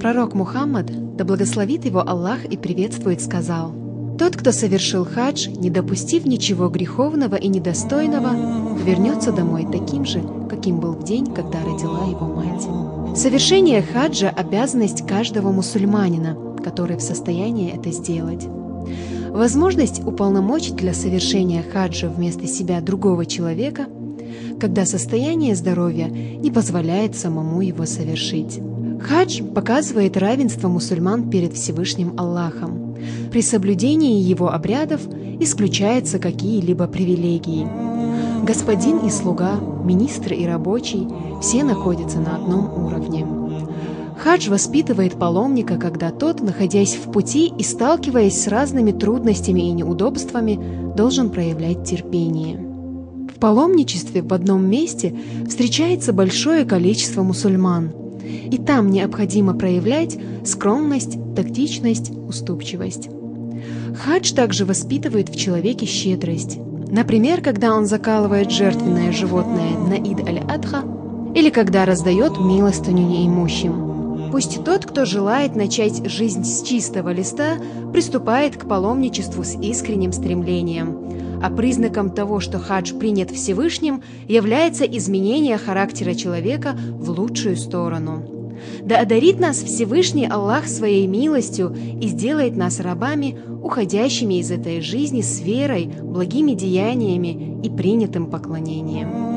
Пророк Мухаммад, да благословит его Аллах и приветствует, сказал: «Тот, кто совершил хадж, не допустив ничего греховного и недостойного, вернется домой таким же, каким был в день, когда родила его мать». Совершение хаджа – обязанность каждого мусульманина, который в состоянии это сделать. Возможность уполномочить для совершения хаджа вместо себя другого человека, когда состояние здоровья не позволяет самому его совершить. Хадж показывает равенство мусульман перед Всевышним Аллахом. При соблюдении его обрядов исключаются какие-либо привилегии. Господин и слуга, министр и рабочий – все находятся на одном уровне. Хадж воспитывает паломника, когда тот, находясь в пути и сталкиваясь с разными трудностями и неудобствами, должен проявлять терпение. В паломничестве в одном месте встречается большое количество мусульман, и там необходимо проявлять скромность, тактичность, уступчивость. Хадж также воспитывает в человеке щедрость. Например, когда он закалывает жертвенное животное на Ид аль-Адха или когда раздает милостыню неимущим. Пусть тот, кто желает начать жизнь с чистого листа, приступает к паломничеству с искренним стремлением. А признаком того, что хадж принят Всевышним, является изменение характера человека в лучшую сторону. Да одарит нас Всевышний Аллах своей милостью и сделает нас рабами, уходящими из этой жизни с верой, благими деяниями и принятым поклонением.